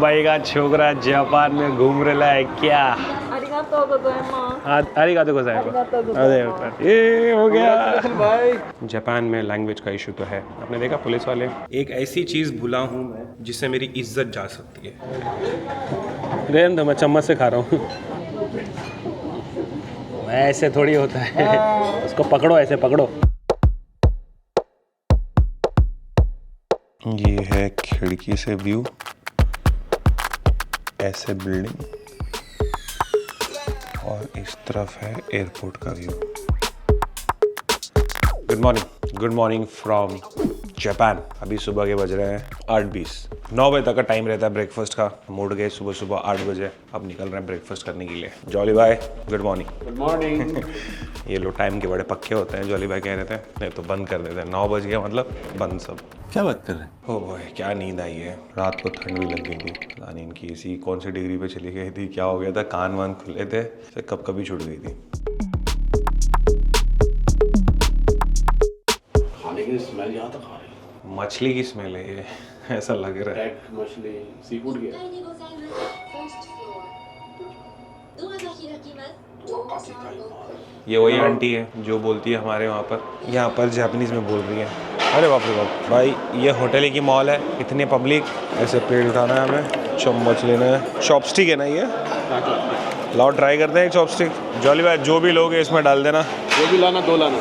मुंबई का छोकरा जापान में घूम रहा है क्या? अरिगातो गोजाइमास। अरे ये हो गया। जापान में लैंग्वेज का इशू तो है। आपने देखा पुलिस वाले, एक ऐसी चीज़ भूला हूँ मैं जिससे मेरी इज्जत जा सकती है। रेन तो मैं चम्मच से खा रहा हूँ। ऐसे थोड़ी होता है। उसको पकड़ो, ऐसे पकड़ो। ये है खिड़की से व्यू, ऐसे बिल्डिंग, और इस तरफ है एयरपोर्ट का view. Good morning from Japan. अभी सुबह के बज रहे हैं 8:20। 9 बजे तक का टाइम रहता है ब्रेकफास्ट का। हम उठ गए सुबह 8 बजे, अब निकल रहे हैं ब्रेकफास्ट करने के लिए। जॉली भाई गुड मॉर्निंग। Good morning. ये लोग टाइम के बड़े पक्के होते हैं। जॉली भाई कह रहे थे नहीं तो बंद कर देते हैं। 9 बज गया मतलब बंद सब। क्या बात कर रहे हैं? ओ भाई क्या नींद आई है। रात को ठंड भी लग गई थी। पता नहीं इनकी एसी कौन सी डिग्री पे चली गई थी, क्या हो गया था, कान वान खुले थे, कब कभी छूट गई थी। खाने की स्मेल यहाँ तक आ रही है। मछली की स्मेल है ये, ऐसा लग रहा है। मछली, सी फूड क्या? ये वही आंटी है जो बोलती है हमारे वहाँ पर, यहाँ पर जापानीज में बोल रही है। अरे बाप रे बाप भाई, ये होटल ही की मॉल है, इतने पब्लिक। ऐसे पेड़ उठाना है हमें, चम्मच लेना है, चॉपस्टिक है ना ये। लाओ ट्राई करते हैं एक चॉपस्टिक। जॉली भाई जो भी लोगे इसमें डाल देना। जो भी लाना 2 लाना।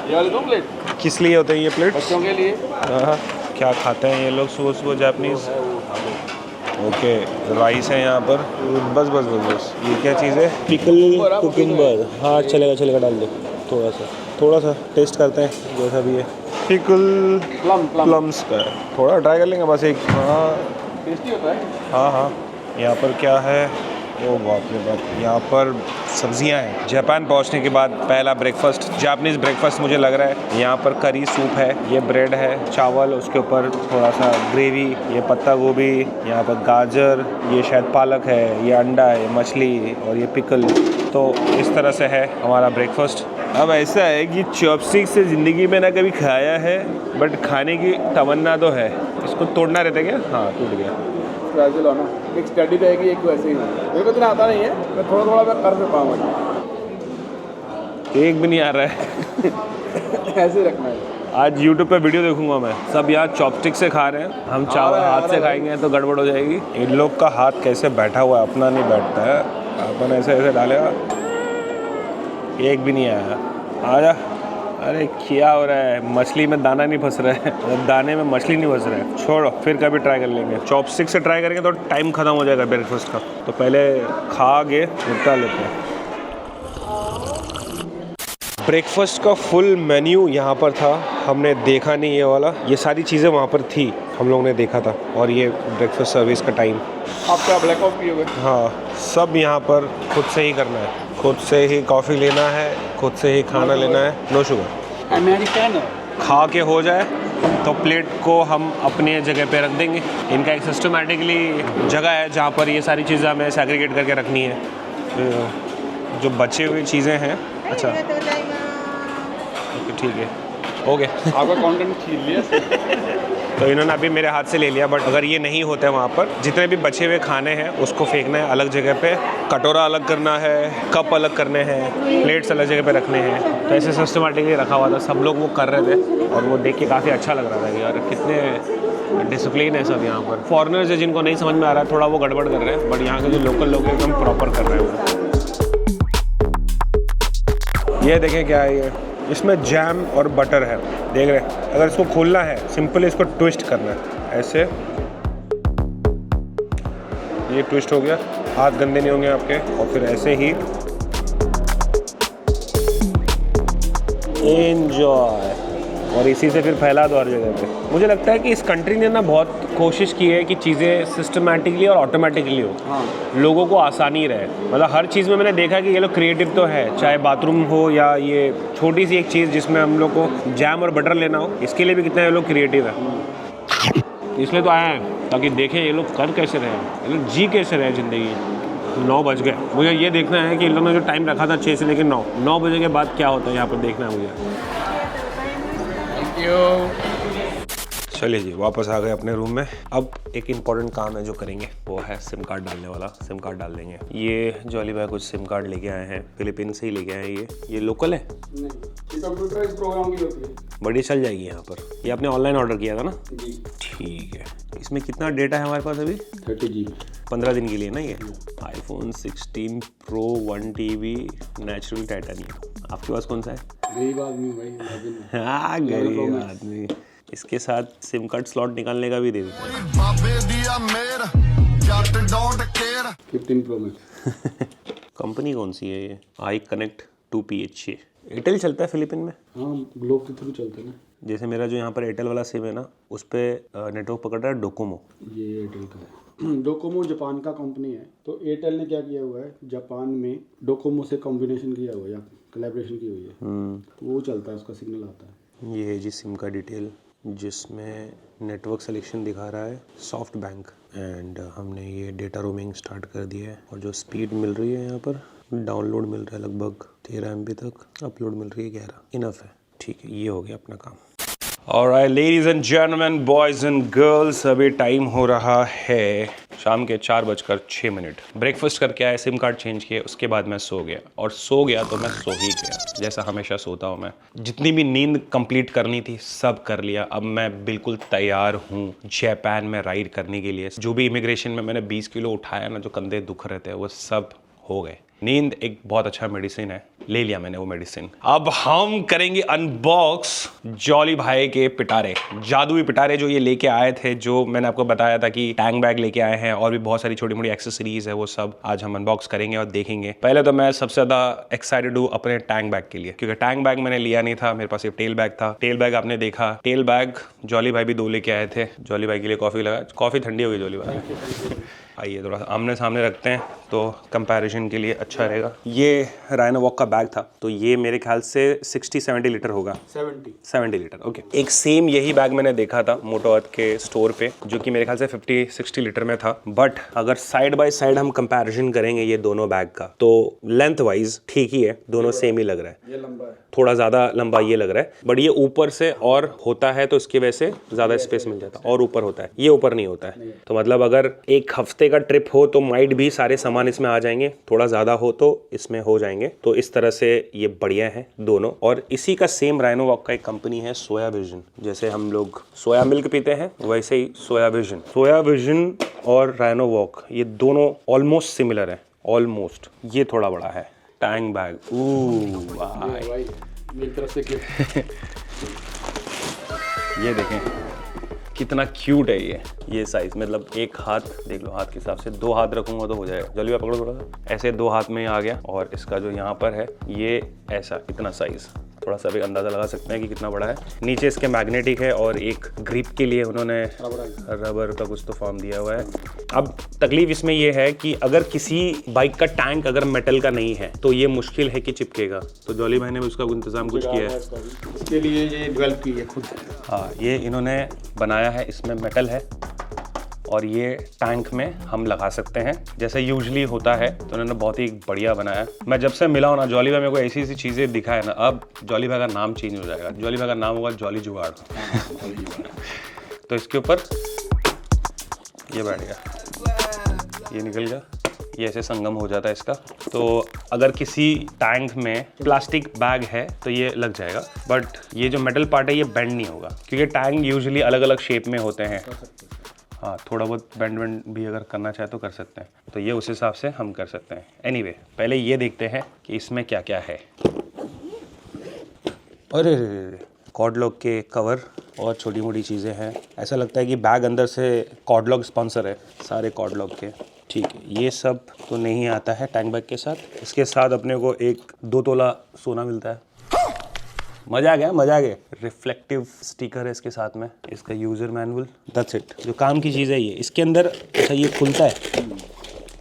ये वाले 2 प्लेट किस लिए होते हैं ये प्लेट? बच्चों के लिए। हाँ, क्या खाते हैं ये लोग सुबह सुबह जापानीज? ओके, राइस है यहाँ पर। बस। ये क्या चीज़ है? Pickle cucumber. हाँ चलेगा डाल दो। थोड़ा सा टेस्ट करते हैं जैसा भी है। पिकल प्लम्स का है, थोड़ा ट्राई कर लेंगे बस एक। हाँ टेस्टी होता है। हाँ। यहाँ पर क्या है? ओ बाप रे बाप, यहाँ पर सब्जियाँ हैं। जापान पहुँचने के बाद पहला ब्रेकफास्ट, जापानीज़ ब्रेकफास्ट मुझे लग रहा है। यहाँ पर करी सूप है, ये ब्रेड है, चावल, उसके ऊपर थोड़ा सा ग्रेवी, ये पत्ता गोभी, यहाँ पर गाजर, ये शायद पालक है, ये अंडा है, मछली, और ये पिकल। तो इस तरह से है हमारा ब्रेकफास्ट। अब ऐसा है कि चॉपस्टिक से ज़िंदगी में ना कभी खाया है, बट खाने की तमन्ना तो है। इसको तोड़ना रहता है क्या? हाँ टूट गया। लाना एक स्टडी रहेगी, एक वैसे ही। मेरे को इतना आता नहीं है, मैं थोड़ा मैं कर सकता हूँ। एक भी नहीं आ रहा है। ऐसे रखना है। आज YouTube पे वीडियो देखूंगा मैं। सब यहाँ चॉपस्टिक से खा रहे हैं, हम चावल हाथ से खाएंगे तो गड़बड़ हो जाएगी। इन लोग का हाथ कैसे बैठा हुआ है, अपना नहीं बैठता है। अपन ऐसे डालेगा, एक भी नहीं आया। आजा। अरे क्या हो रहा है? मछली में दाना नहीं फंस रहा है, दाने में मछली नहीं फंस रहा है। छोड़ो, फिर कभी ट्राई कर लेंगे। चॉपस्टिक से ट्राई करेंगे तो टाइम ख़त्म हो जाएगा ब्रेकफास्ट का। तो पहले खा के निपटा लेते हैं। ब्रेकफास्ट का फुल मेन्यू यहाँ पर था, हमने देखा नहीं ये वाला। ये सारी चीज़ें वहाँ पर थी, हम लोगों ने देखा था। और ये ब्रेकफास्ट सर्विस का टाइम। आपका ब्लैक कॉफ़ी पियोगे? हाँ, सब यहाँ पर खुद से ही करना है, खुद से ही कॉफ़ी लेना है, खुद से ही खाना लेना है। No sugar. अमेरिकन खा के हो जाए तो प्लेट को हम अपने जगह पे रख देंगे। इनका एक सिस्टमेटिकली जगह है जहाँ पर ये सारी चीज़ें हमें सेग्रीगेट करके रखनी है। जो बचे हुए चीज़ें हैं। अच्छा ओके, ठीक है, हो गया। आपका कंटेंट छीन लिया। तो इन्होंने अभी मेरे हाथ से ले लिया, बट अगर ये नहीं होता है वहाँ पर, जितने भी बचे हुए खाने हैं उसको फेंकना है अलग जगह पे। कटोरा अलग करना है, कप अलग करने हैं, प्लेट्स अलग जगह पे रखने हैं। तो ऐसे सिस्टमेटिकली रखा हुआ था, सब लोग वो कर रहे थे और वो देख के काफ़ी अच्छा लग रहा था कि यार कितने डिसिप्लिन है सब यहाँ पर। फॉरेनर्स है जिनको नहीं समझ में आ रहा है, थोड़ा वो गड़बड़ कर रहे हैं, बट यहाँ के जो लोकल लोग हैं एकदम प्रॉपर कर रहे हैं। ये देखें क्या है, ये इसमें जैम और बटर है, देख रहे हैं। अगर इसको खोलना है, सिंपल इसको ट्विस्ट करना है ऐसे। ये ट्विस्ट हो गया, हाथ गंदे नहीं होंगे आपके। और फिर ऐसे ही एंजॉय, और इसी से फिर फैला दो हर जगह पे। मुझे लगता है कि इस कंट्री ने ना बहुत कोशिश की है कि चीज़ें सिस्टमैटिकली और ऑटोमेटिकली हो। हाँ। लोगों को आसानी रहे। मतलब हर चीज़ में मैंने देखा कि ये लोग क्रिएटिव तो है, चाहे बाथरूम हो या ये छोटी सी एक चीज़ जिसमें हम लोग को जैम और बटर लेना हो, इसके लिए भी कितने ये लोग क्रिएटिव है। इसलिए तो आए हैं ताकि देखें ये लोग कर कैसे रहे, ये लोग जी कैसे रहे ज़िंदगी। 9 बज गए, मुझे ये देखना है कि इन लोगों ने जो टाइम रखा था 6 से लेकर 9 बजे के बाद क्या होता है यहाँ पर देखना है मुझे। चलिए जी वापस आ गए अपने रूम में। अब एक इम्पॉर्टेंट काम है जो करेंगे, वो है सिम कार्ड डालने वाला। सिम कार्ड डाल देंगे। ये जॉली भाई कुछ सिम कार्ड लेके आए हैं, फिलीपींस से ही लेके आए हैं। ये लोकल है? नहीं, ये कंप्यूटर इस प्रोग्राम की होती है। बड़ी चल जाएगी यहाँ पर। ये आपने ऑनलाइन ऑर्डर किया था ना? जी। ठीक है। इसमें कितना डेटा है हमारे पास अभी? 30 GB। 15 दिन के लिए ना ये। iPhone 16 Pro 1 TB natural titanium. आपके पास कौन सा है? गरीब आदमी भाई। हाँ गरीब आदमी। इसके साथ सिम कार्ड स्लॉट निकालने का भी दे देते हैं। 15 Pro Max। कंपनी कौन सी है ये? I connect 2PH। एयरटेल चलता है फिलीपीन में? हाँ, ग्लोब के थ्रू चलते हैं ना। जैसे मेरा जो यहाँ पर एयरटेल वाला सिम है ना, उस पर नेटवर्क पकड़ रहा है डोकोमो। ये एयरटेल का है। डोकोमो जापान का कंपनी है, तो एयरटेल ने क्या किया हुआ है, जापान में डोकोमो से कॉम्बिनेशन किया हुआ है या कोलैबोरेशन की हुई है, तो वो चलता है, उसका सिग्नल आता है। ये है जी सिम का डिटेल, जिसमें नेटवर्क सिलेक्शन दिखा रहा है सॉफ्ट बैंक, एंड हमने ये डेटा रोमिंग स्टार्ट कर दिया है। और जो स्पीड मिल रही है यहाँ पर, डाउनलोड मिल रहा है लगभग 13 MB तक, अपलोड मिल रही है 11। इनफ है। ठीक है, ये हो गया अपना काम। Alright ladies and gentleman, boys and girls, अभी टाइम हो रहा है शाम के 4:06। ब्रेकफास्ट करके आए, सिम कार्ड चेंज किए, उसके बाद मैं सो गया। और सो गया तो मैं सो ही गया, जैसा हमेशा सोता हूँ मैं। जितनी भी नींद कंप्लीट करनी थी सब कर लिया। अब मैं बिल्कुल तैयार हूँ जापान में राइड करने के लिए। जो भी इमिग्रेशन में मैंने 20 किलो उठाया ना, जो कंधे दुख रहे थे, वो सब हो गए। नींद एक बहुत अच्छा मेडिसिन है, ले लिया मैंने वो मेडिसिन। अब हम करेंगे अनबॉक्स जॉली भाई के पिटारे, जादुई पिटारे जो ये लेके आए थे, जो मैंने आपको बताया था कि टैंक बैग लेके आए हैं और भी बहुत सारी छोटी मोटी एक्सेसरीज है, वो सब आज हम अनबॉक्स करेंगे और देखेंगे। पहले तो मैं सबसे ज्यादा एक्साइटेड हूँ अपने टैंक बैग के लिए, क्योंकि टैंक बैग मैंने लिया नहीं था, मेरे पास एक टेल बैग था। टेल बैग आपने देखा, टेल बैग जॉली भाई भी 2 लेके आए थे। जॉली भाई के लिए कॉफी लगा, कॉफी ठंडी होगी जॉली भाई। आइए थोड़ा सा आमने सामने रखते हैं तो कंपैरिजन के लिए अच्छा रहेगा। ये राइनोवॉक का बैग था, तो ये मेरे ख्याल से 60-70 लीटर होगा। 70 लीटर, ओके। एक सेम यही बैग मैंने देखा था मोटो अर्थ के स्टोर पे, जो कि मेरे ख्याल से 50-60 लीटर में था। बट अगर साइड बाय साइड हम कंपैरिजन करेंगे ये दोनों बैग का, तो लेंथ वाइज ठीक ही है, दोनों सेम ही लग रहा है। ये लंबा है, थोड़ा ज़्यादा लंबा ये लग रहा है, बट ये ऊपर से और होता है तो इसकी वजह से ज़्यादा स्पेस मिल जाता है, और ऊपर होता है, ये ऊपर नहीं होता है। तो मतलब अगर एक हफ्ते का ट्रिप हो तो माइट भी सारे सामान इसमें आ जाएंगे, थोड़ा ज़्यादा हो तो इसमें हो जाएंगे। तो इस तरह से ये बढ़िया है दोनों। और इसी का सेम राइनोवॉक का एक कंपनी है सोया विजन। जैसे हम लोग सोया मिल्क पीते हैं, वैसे ही सोया विजन और राइनोवॉक, ये दोनों ऑलमोस्ट सिमिलर है, ऑलमोस्ट। ये थोड़ा बड़ा है टैंक बैग। भाई मेरी तरफ से ये देखें कितना क्यूट है ये साइज। मतलब एक हाथ देख लो, हाथ के हिसाब से 2 हाथ रखूंगा तो हो जाएगा। जल्दी पकड़ो थोड़ा सा, ऐसे 2 हाथ में आ गया। और इसका जो यहाँ पर है ये ऐसा, इतना साइज, थोड़ा सा भी अंदाज़ा लगा सकते हैं कि कितना बड़ा है। नीचे इसके मैग्नेटिक है और एक ग्रिप के लिए उन्होंने रबर का कुछ तो फॉर्म दिया हुआ है। अब तकलीफ इसमें ये है कि अगर किसी बाइक का टैंक अगर मेटल का नहीं है तो ये मुश्किल है कि चिपकेगा। तो जॉली भाई ने उसका इंतज़ाम कुछ किया है, इसके लिए ये डेवलप की है खुद। हाँ, ये इन्होंने बनाया है, इसमें मेटल है और ये टैंक में हम लगा सकते हैं जैसे यूजुअली होता है। तो उन्होंने बहुत ही बढ़िया बनाया। मैं जब से मिला हूँ ना जॉली भाई, मेरे को ऐसी ऐसी चीज़ें दिखाए ना, अब जॉली भाई का नाम चेंज हो जाएगा। जॉली भाई का नाम होगा जॉली जुगाड़। तो इसके ऊपर ये बैठ गया, ये निकल गया, ये ऐसे संगम हो जाता है इसका। तो अगर किसी टैंक में प्लास्टिक बैग है तो ये लग जाएगा, बट ये जो मेटल पार्ट है ये बेंड नहीं होगा, क्योंकि टैंक यूजुअली अलग अलग शेप में होते हैं। हाँ, थोड़ा बहुत बेंड भी अगर करना चाहे तो कर सकते हैं। तो ये उस हिसाब से हम कर सकते हैं। एनीवे, पहले ये देखते हैं कि इसमें क्या क्या है। अरे कॉर्डलॉक के कवर और छोटी मोटी चीज़ें हैं। ऐसा लगता है कि बैग अंदर से कॉर्डलॉक स्पॉन्सर है सारे कॉर्डलॉक के। ठीक है, ये सब तो नहीं आता है टैंक बैग के साथ। इसके साथ अपने को एक 2 तोला सोना मिलता है। मजा आ गया। रिफ्लेक्टिव स्टिकर है इसके साथ में, इसका यूज़र मैनुअल, दैट्स इट। जो काम की चीज़ है ये। इसके अंदर अच्छा ये खुलता है,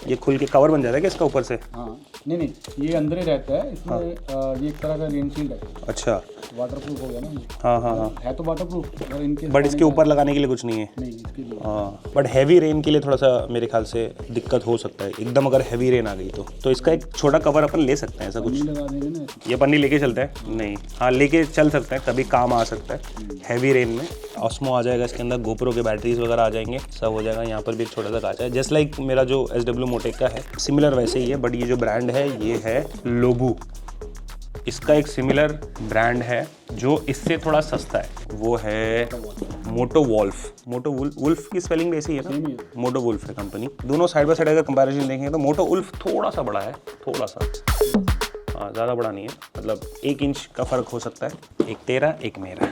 ये खुल के कवर बन जाता है क्या इसका ऊपर से? हाँ, नहीं, ये अंदर ही रहता है इसमें। ये एक तरह का रेन शील्ड है, अच्छा, वाटरप्रूफ हो गया ना ये। हाँ है तो वाटरप्रूफ, अगर इनके बट इसके ऊपर लगाने के लिए कुछ नहीं है। नहीं, इसके लिए हाँ, बट हैवी रेन के लिए थोड़ा सा मेरे ख्याल से दिक्कत हो सकता है, एकदम अगर हैवी रेन आ गई तो इसका एक छोटा कवर अपन ले सकते हैं, ऐसा कुछ लगा देंगे ना। ये पन्नी लेके चलते हैं? नहीं, हाँ लेके चल सकते हैं, कभी काम आ सकता है हैवी रेन में। ऑस्मो आ जाएगा इसके अंदर, गोप्रो के बैटरीज वगैरह आ जाएंगे, सब हो जाएगा। यहाँ पर भी एक छोटा सा कांच है, जस्ट लाइक मेरा जो SW मोटेक का है, सिमिलर वैसे ही है। बट ये जो ब्रांड है ये है लोबू, इसका एक सिमिलर ब्रांड है जो इससे थोड़ा सस्ता है, वो है मोटो वुल्फ। मोटो वुल्फ की स्पेलिंग भी ऐसी है ना, मोटो वुल्फ है कंपनी। दोनों साइड बाय साइड अगर कंपैरिजन देखेंगे तो मोटो वुल्फ थोड़ा सा बड़ा है, थोड़ा सा, हाँ ज़्यादा बड़ा नहीं है, मतलब 1 इंच का फ़र्क हो सकता है, एक तेरा एक मेरा।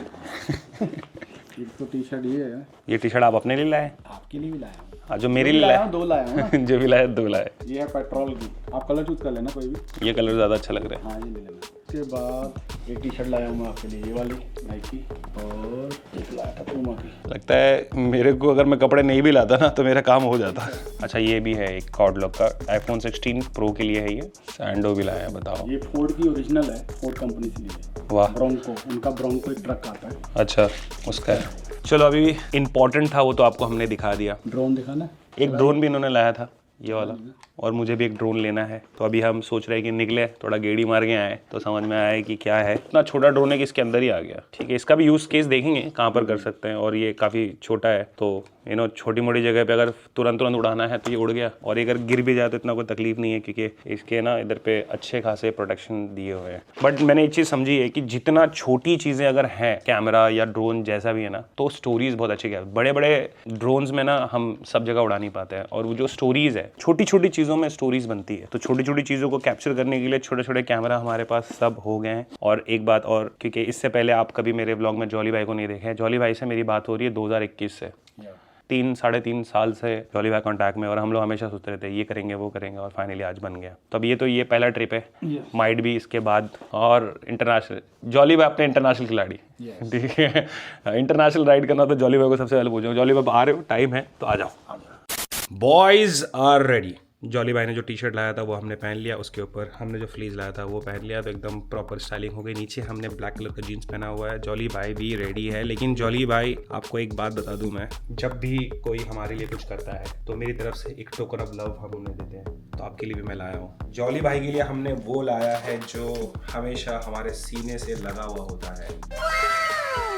एक तो टी शर्ट ये है, ये टी शर्ट आप अपने लिए लाए? आपके लिए भी लाया हूँ। हाँ, जो मेरे लिए लाया, 2 लाया हूँ ना। जो भी लाया 2 लाए। ये है पेट्रोल की, आप कलर चूज कर लेना कोई भी। ये कलर ज़्यादा अच्छा लग रहा है। हाँ, ये ले लेना। उसके बाद एक टी शर्ट लाया हूँ मैं आपके लिए, ये वाली नाइकी, और एक लाया था पूमा की। लगता है मेरे को अगर मैं कपड़े नहीं भी लाता ना तो मेरा काम हो जाता। अच्छा, ये भी है एक कॉर्ड लॉक का, iPhone 16 Pro के लिए है ये। सैंडो भी लाया है, बताओ। ये फोर्ड की ओरिजिनल है, फोर्ड कंपनी से ली है। वाह, ब्रोंको, उनका ब्रोंको एक ट्रक आता है। अच्छा, उसका है। चलो, अभी इम्पोर्टेंट था वो तो आपको हमने दिखा दिया। ड्रोन दिखाना, एक ड्रोन भी इन्होंने लाया था, ये वाला, और मुझे भी एक ड्रोन लेना है। तो अभी हम सोच रहे हैं कि निकले, थोड़ा गेड़ी मार के आए तो समझ में आया कि क्या है। इतना छोटा ड्रोन है कि इसके अंदर ही आ गया। ठीक है, इसका भी यूज़ केस देखेंगे कहाँ पर कर सकते हैं। और ये काफ़ी छोटा है, तो छोटी मोटी जगह पे अगर तुरंत उड़ाना है तो ये उड़ गया। और अगर गिर भी जाए तो इतना कोई तकलीफ नहीं है, क्योंकि इसके ना इधर पे अच्छे खासे प्रोटेक्शन दिए हुए हैं। बट मैंने एक चीज़ समझी है कि जितना छोटी चीज़ें अगर हैं, कैमरा या ड्रोन जैसा भी है ना, तो स्टोरीज बहुत अच्छी है। बड़े बड़े ड्रोन्स में ना हम सब जगह उड़ा नहीं पाते हैं, और वो जो स्टोरीज है, छोटी छोटी चीज़ों में स्टोरीज बनती है। तो छोटी छोटी चीज़ों को कैप्चर करने के लिए छोटे छोटे कैमरा हमारे पास सब हो गए हैं। और एक बात और, क्योंकि इससे पहले आप कभी मेरे ब्लॉग में जॉली भाई को नहीं देखे हैं, जॉली भाई से मेरी बात हो रही है 2021 से, 3-3.5 साल से जॉली भाई कॉन्टैक्ट में, और हम लोग हमेशा सोचते रहते हैं ये करेंगे वो करेंगे, और फाइनली आज बन गया। तो अब ये पहला ट्रिप है, माइट भी इसके बाद। और इंटरनेशनल, जॉली भाई अपने इंटरनेशनल खिलाड़ी, ठीक है। इंटरनेशनल राइड करना तो जॉली भाई को सबसे पहले पूछो, जॉली भाई आ रहे हो, टाइम है तो आ जाओ। Boys are ready. जॉली भाई ने जो टी शर्ट लाया था वो हमने पहन लिया, उसके ऊपर हमने जो फ्लीज लाया था वो पहन लिया, तो एकदम प्रॉपर स्टाइलिंग हो गई। नीचे हमने ब्लैक कलर का जीन्स पहना हुआ है। जॉली भाई भी रेडी है। लेकिन जॉली भाई, आपको एक बात बता दूं मैं, जब भी कोई हमारे लिए कुछ करता है तो मेरी तरफ से एक टोकन ऑफ लव हम उन्हें देते हैं, तो आपके लिए भी मैं लाया हूँ। जॉली भाई के लिए हमने वो लाया है जो हमेशा हमारे सीने से लगा हुआ होता है,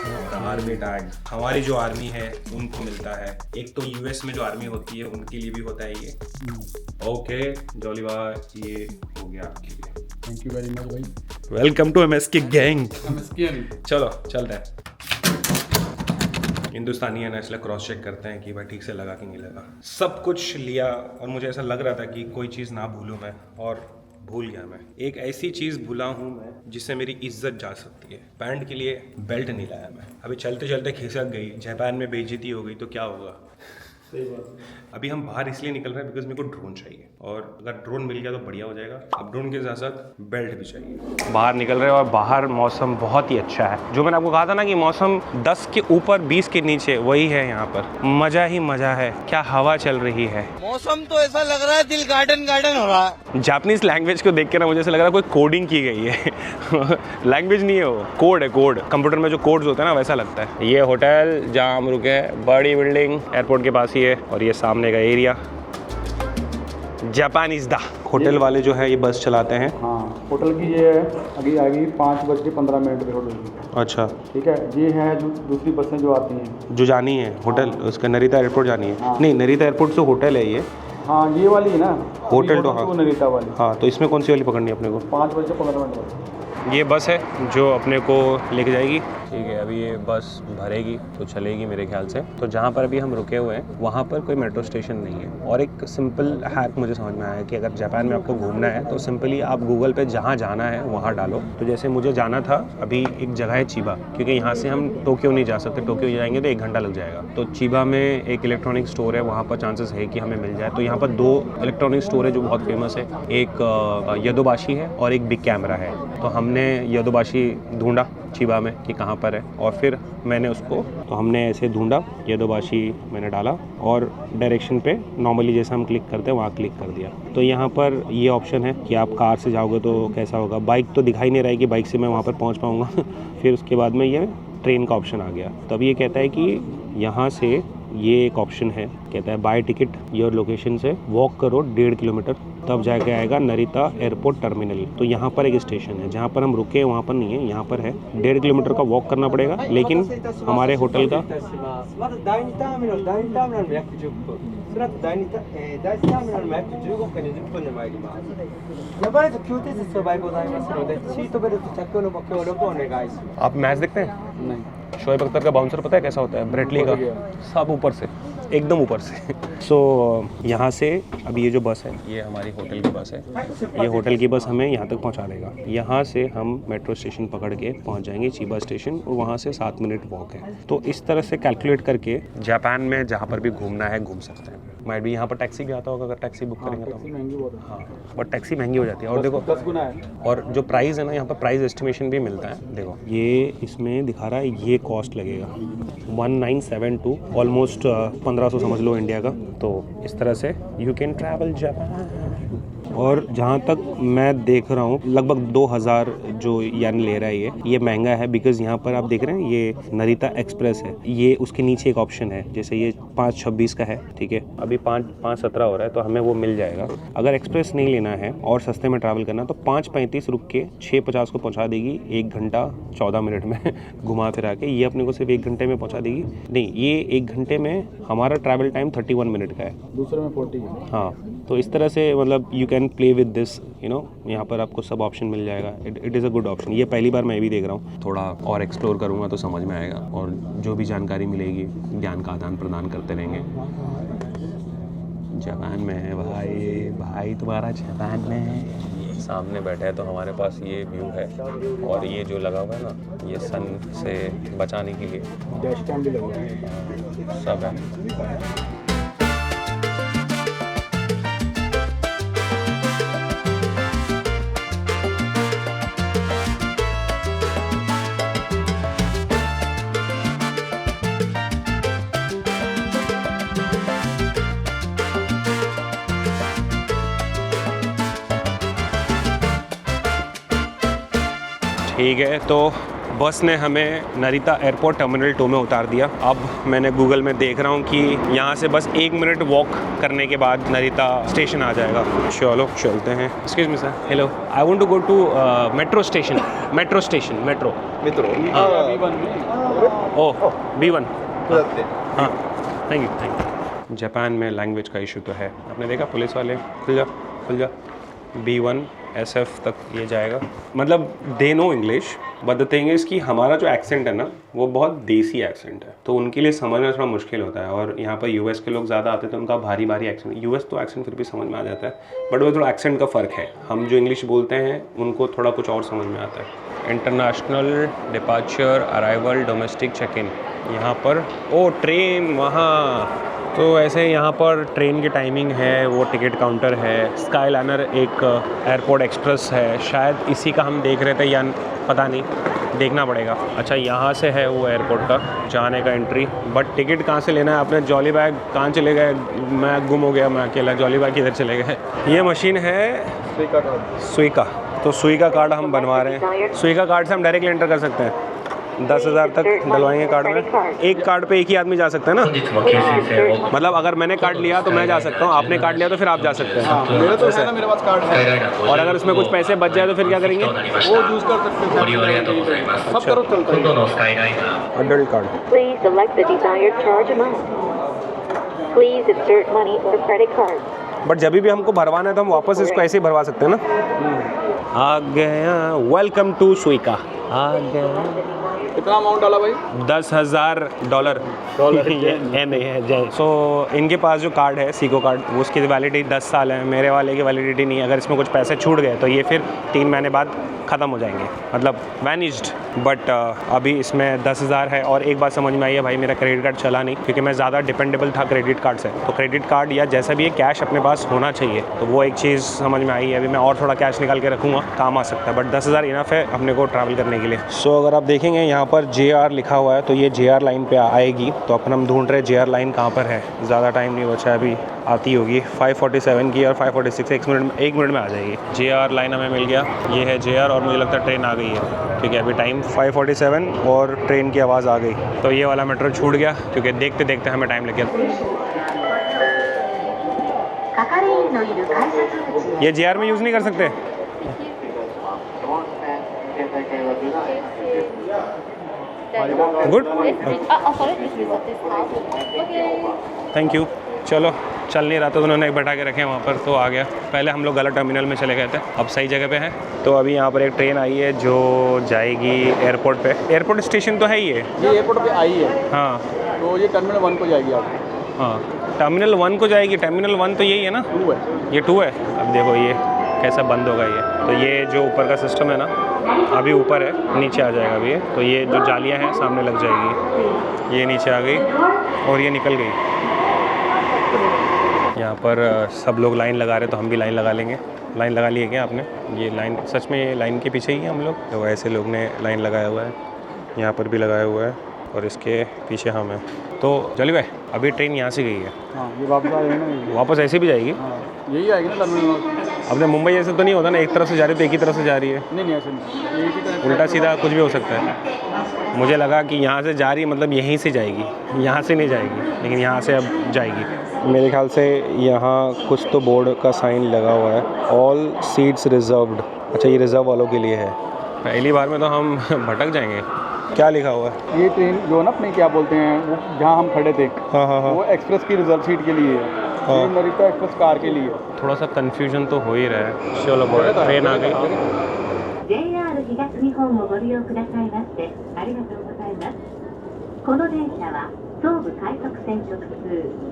और आर्मी टैग हमारी जो आर्मी है उनको मिलता है। एक तो यूएस में जो आर्मी होती है उनके लिए भी होता है ये। ओके जॉली भाई, ये हो गया आपके लिए। थैंक यू वेरी मच भाई। Welcome to MSK gang. चलो चलते हैं। हिंदुस्तानी है ना, इसलिए क्रॉस चेक करते हैं कि भाई ठीक से लगा कि नहीं लगा। सब कुछ लिया, और मुझे ऐसा लग रहा था कि कोई चीज़ ना भूलूं मैं, और भूल गया मैं। एक ऐसी चीज़ भूला हूँ मैं जिससे मेरी इज्जत जा सकती है। पैंट के लिए बेल्ट नहीं लाया मैं। अभी चलते चलते खिसक गई, जापान में बेइज्जती हो गई तो क्या होगा। सही बात है। अभी हम बाहर इसलिए निकल रहे हैं बिकॉज मेरे को ड्रोन चाहिए, और अगर ड्रोन मिल गया तो बढ़िया हो जाएगा। अब ड्रोन के साथ साथ बेल्ट भी चाहिए। बाहर निकल रहे हैं और बाहर मौसम बहुत ही अच्छा है। जो मैंने आपको कहा था ना कि मौसम 10 के ऊपर 20 के नीचे, वही है यहाँ पर। मज़ा ही मज़ा है। क्या हवा चल रही है, मौसम तो ऐसा लग रहा है दिल गार्डन गार्डन हो रहा है। जापानीज लैंग्वेज को देख के ना मुझे ऐसा लग रहा है कोई कोडिंग की गई है। लैंग्वेज नहीं है वो, कोड है, कोड। कंप्यूटर में जो कोड्स होते हैं ना, वैसा लगता है। ये होटल जहाँ हम रुके हैं, बड़ी बिल्डिंग एयरपोर्ट के पास ही है, और ये सामने का एरिया जापानीज दा। होटल वाले जो है ये बस चलाते हैं। हाँ, होटल की ये है, अभी आएगी 5:15 पे होटल की। अच्छा, ठीक है। ये है जो दूसरी बसें जो आती हैं, जो जानी है होटल, उसका नरीता एयरपोर्ट जानी है। हाँ। नहीं, नरीता एयरपोर्ट से होटल है ये। हाँ, ये वाली है ना होटल तो, हाँ नरीता वाली। हाँ, तो इसमें कौन सी वाली पकड़नी है अपने को? 5:15 ये बस है जो अपने को लेके जाएगी। ठीक है, अभी ये बस भरेगी तो चलेगी मेरे ख्याल से। तो जहाँ पर अभी हम रुके हुए हैं वहाँ पर कोई मेट्रो स्टेशन नहीं है। और एक सिंपल हैक मुझे समझ में आया कि अगर जापान में आपको घूमना है तो सिंपली आप गूगल पे जहाँ जाना है वहाँ डालो। तो जैसे मुझे जाना था, अभी एक जगह है चीबा, क्योंकि यहाँ से हम टोक्यो नहीं जा सकते। टोक्यो जाएंगे तो 1 घंटा लग जाएगा। तो चीबा में एक इलेक्ट्रॉनिक स्टोर है, वहाँ पर चांसेस है कि हमें मिल जाए। तो यहाँ पर 2 इलेक्ट्रॉनिक स्टोर है जो बहुत फेमस है। एक यदोबाशी है और एक बिग कैमरा है। तो हमने हमने योदोबाशी ढूंढा चिबा में कि कहाँ पर है, और फिर मैंने उसको, तो हमने ऐसे ढूंढा, योदोबाशी मैंने डाला और डायरेक्शन पे नॉर्मली जैसा हम क्लिक करते हैं वहाँ क्लिक कर दिया। तो यहाँ पर ये ऑप्शन है कि आप कार से जाओगे तो कैसा होगा, बाइक तो दिखाई नहीं रहा है कि बाइक से मैं वहाँ पर पहुँच पाऊँगा। फिर उसके बाद में ये ट्रेन का ऑप्शन आ गया। तो अब ये कहता है कि यहाँ से ये एक ऑप्शन है, कहता है बाय टिकट योर लोकेशन से वॉक करो 1.5 किलोमीटर, तब जाके आएगा नरिता एयरपोर्ट टर्मिनल। तो यहाँ पर एक स्टेशन है जहाँ पर हम रुके, वहाँ पर नहीं है, यहाँ पर है। 1.5 किलोमीटर का वॉक करना पड़ेगा, लेकिन हमारे होटल का आप मैच देखते हैं? नहीं। शोएब अख्तर का बाउंसर पता है कैसा होता है? ब्रेटली का, सब ऊपर से, एकदम ऊपर से। सो यहाँ से अब ये जो बस है ये हमारी होटल की बस है। ये होटल की बस हमें यहाँ तक पहुँचा देगा। यहाँ से हम मेट्रो स्टेशन पकड़ के पहुँच जाएंगे चिबा स्टेशन, और वहाँ से 7 मिनट वॉक है। तो इस तरह से कैलकुलेट करके जापान में जहाँ पर भी घूमना है घूम सकते हैं। माइट भी यहाँ पर टैक्सी भी आता होगा, अगर टैक्सी बुक करेंगे तो। महंगी बहुत है। हाँ, बट टैक्सी महंगी हो जाती है। और देखो 10 गुना है। और जो प्राइस है ना, यहाँ पर प्राइस एस्टिमेशन भी मिलता है। देखो ये इसमें दिखा रहा है, ये कॉस्ट लगेगा 1972, ऑलमोस्ट 1500 समझ लो इंडिया का। तो इस तरह से यू कैन ट्रैवल जापान। और जहाँ तक मैं देख रहा हूँ लगभग 2000 जो येन ले रहा है ये महंगा है, बिकॉज यहाँ पर आप देख रहे हैं ये नरिता एक्सप्रेस है, ये उसके नीचे एक ऑप्शन है, जैसे ये 526 का है, ठीक है, अभी 517 हो रहा है, तो हमें वो मिल जाएगा। अगर एक्सप्रेस नहीं लेना है और सस्ते में ट्रैवल करना तो 5:35 रुक के 6:50 को पहुँचा देगी, 1 घंटा 14 मिनट में घुमा फिरा के। ये अपने को सिर्फ 1 घंटे में पहुँचा देगी, नहीं ये 1 घंटे में हमारा ट्रैवल टाइम 31 मिनट का है, दूसरे में 40 है। हाँ, तो इस तरह से मतलब you can play with this, you know, यहाँ पर आपको सब ऑप्शन मिल जाएगा। It is a good option. ये पहली बार मैं भी देख रहा हूँ, थोड़ा और एक्सप्लोर करूँगा तो समझ में आएगा, और जो भी जानकारी मिलेगी ज्ञान का आदान प्रदान करते रहेंगे। जापान में है भाई तुम्हारा जापान में है। सामने बैठे हैं तो हमारे पास ये व्यू है, और ये जो लगा हुआ है ना, ये सन से बचाने के लिए डैश कैम भी लगा है, सब है। ठीक है, तो बस ने हमें नरिता एयरपोर्ट टर्मिनल 2 में उतार दिया। अब मैंने गूगल में देख रहा हूँ कि यहाँ से बस 1 मिनट वॉक करने के बाद नरिता स्टेशन आ जाएगा। चलो चलते हैं। Excuse me sir, hello, I want to go to metro station. Metro oh B1, हाँ, थैंक यू। जापान में लैंग्वेज का इशू तो है, आपने देखा पुलिस वाले, खुल जा B1 SF तक ये जाएगा। मतलब they know English, but the thing is कि हमारा जो एक्सेंट है ना वो बहुत देसी एक्सेंट है, तो उनके लिए समझना थोड़ा मुश्किल होता है। और यहाँ पर यूएस के लोग ज़्यादा आते हैं तो उनका भारी एक्सेंट, यूएस तो एक्सेंट फिर भी समझ में आ जाता है, बट वो थोड़ा एक्सेंट का फ़र्क है। हम जो इंग्लिश बोलते हैं उनको थोड़ा कुछ और समझ में आता है। International departure, arrival, domestic check in, यहाँ पर ओ ट्रेन वहाँ, तो ऐसे यहाँ पर ट्रेन की टाइमिंग है, वो टिकट काउंटर है, स्काईलाइनर एक एयरपोर्ट एक्सप्रेस है, शायद इसी का हम देख रहे थे या पता नहीं, देखना पड़ेगा। अच्छा, यहाँ से है वो एयरपोर्ट का जाने का एंट्री, बट टिकट कहाँ से लेना है? आपने जॉली बैग कहाँ चले गए? मैं गुम हो गया, मैं अकेला, जॉली बैग किधर चले गए? ये मशीन है सुइका, तो सुइका कार्ड हम बनवा रहे हैं। सुइका कार्ड से हम डायरेक्टली एंटर कर सकते हैं, 10,000 तक डलवाएंगे कार्ड में। एक कार्ड पे एक ही आदमी जा सकता है ना, मतलब अगर मैंने कार्ड लिया तो मैं जा सकता हूँ, आपने कार्ड लिया तो फिर आप जा सकते हैं। मेरा तो है ना, मेरे पास कार्ड है। और अगर उसमें कुछ पैसे बच जाए तो फिर क्या करेंगे? वो यूज कर सकते हैं, सब करो चलता है। Adult card. Please select the desired charge amount. Please insert money or credit card. But जब भी हमको भरवाना है तो हम वापस इसको ऐसे ही भरवा सकते हैं ना। आ गया, वेलकम टू सुइका, आ गया। कितना अमाउंट डाला भाई? $10,000 ये नहीं है जय। सो इनके पास जो कार्ड है सीको कार्ड, वो उसकी वैलिडिटी 10 साल है। मेरे वाले की वैलिडिटी नहीं है। अगर इसमें कुछ पैसे छूट गए तो ये फिर 3 महीने बाद ख़त्म हो जाएंगे, मतलब वैनिश्ड। बट अभी इसमें 10,000 है। और एक बात समझ में आई है भाई, मेरा क्रेडिट कार्ड चला नहीं क्योंकि मैं ज़्यादा डिपेंडेबल था क्रेडिट कार्ड से। तो क्रेडिट कार्ड या जैसा भी है कैश अपने पास होना चाहिए, तो वो एक चीज़ समझ में आई है। अभी मैं और थोड़ा कैश निकाल के रखूँगा, काम आ सकता है। बट 10,000 इनफ है अपने को ट्रैवल करने के लिए। सो अगर आप देखेंगे यहाँ पर JR लिखा हुआ है, तो ये JR लाइन पे आएगी। तो अपन हम ढूंढ रहे JR लाइन कहाँ पर है। ज़्यादा टाइम नहीं बचा है, अभी आती होगी 5:47 की और 5:46 1 मिनट में आ जाएगी। JR लाइन हमें मिल गया, ये है JR। और मुझे लगता है ट्रेन आ गई है क्योंकि अभी टाइम 5:47 और ट्रेन की आवाज़ आ गई। तो ये वाला मेट्रो छूट गया क्योंकि देखते देखते हमें टाइम लग गया। ये JR में यूज़ नहीं कर सकते। Good, thank you. चलो चल नहीं रहा तो उन्होंने बैठा के रखे वहाँ पर, तो आ गया। पहले हम लोग गलत टर्मिनल में चले गए थे, अब सही जगह पे हैं। तो अभी यहाँ पर एक ट्रेन आई है जो जाएगी एयरपोर्ट पे। एयरपोर्ट स्टेशन तो है ही है, ये एयरपोर्ट पे आई है। हाँ, तो ये टर्मिनल 1 को जाएगी आप। हाँ टर्मिनल 1 को जाएगी। टर्मिनल 1 तो यही है ना? 2 है। ये 2 है। अब देखो ये कैसा बंद होगा ये। तो ये जो ऊपर का सिस्टम है ना, अभी ऊपर है, नीचे आ जाएगा अभी ये। तो ये जो जालियाँ हैं सामने लग जाएगी। ये नीचे आ गई और ये निकल गई। यहाँ पर सब लोग लाइन लगा रहे, तो हम भी लाइन लगा लेंगे। लाइन लगा ली है क्या आपने? ये लाइन सच में ये लाइन के पीछे ही है हम लोग। तो ऐसे लोग ने लाइन लगाया हुआ है, यहाँ पर भी लगाया हुआ है और इसके पीछे हम हैं। तो चलिए भाई, अभी ट्रेन यहाँ से गई है। हाँ, ये वापस आएगी ना। वापस ऐसे भी जाएगी? हाँ, यही आएगी ना टर्मिनल। अपने मुंबई ऐसे तो नहीं होता ना, एक तरफ से जा रही तो एक ही तरफ से जा रही है। नहीं ऐसे नहीं, एक ही तरफ उल्टा सीधा कुछ भी हो सकता है। मुझे लगा कि यहाँ से जा रही है मतलब यहीं से जाएगी, यहाँ से नहीं जाएगी, लेकिन यहाँ से अब जाएगी। मेरे ख्याल से यहाँ कुछ तो बोर्ड का साइन लगा हुआ है, ऑल सीट्स रिजर्व्ड। अच्छा, ये रिजर्व वालों के लिए है। पहली बार में तो हम भटक जाएंगे। क्या लिखा हुआ है? ये ट्रेन जो ना अपने क्या बोलते हैं, वो जहाँ हम खड़े थे, हाँ हाँ हाँ, वो एक्सप्रेस की रिजर्व सीट के लिए है। हाँ। ये नरिता एक्सप्रेस कार के लिए। थोड़ा सा कंफ्यूजन तो हो ही रहा है। चलो ट्रेन आ गई। JR 東日本をご利用くださいましてありがとうございます。この電車は東武快速線直通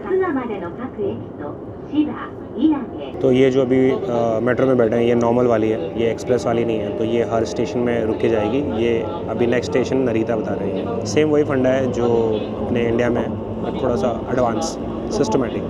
鹿賀までの各駅と千葉、稲毛。तो ये जो अभी मेट्रो में बैठे हैं ये नॉर्मल वाली है, ये एक्सप्रेस वाली नहीं है। तो ये हर स्टेशन में रुक के जाएगी। ये अभी नेक्स्ट स्टेशन नरीता बता रही है। सेम वही फंडा है जो अपने इंडिया में, थोड़ा सा एडवांस सिस्टमेटिक।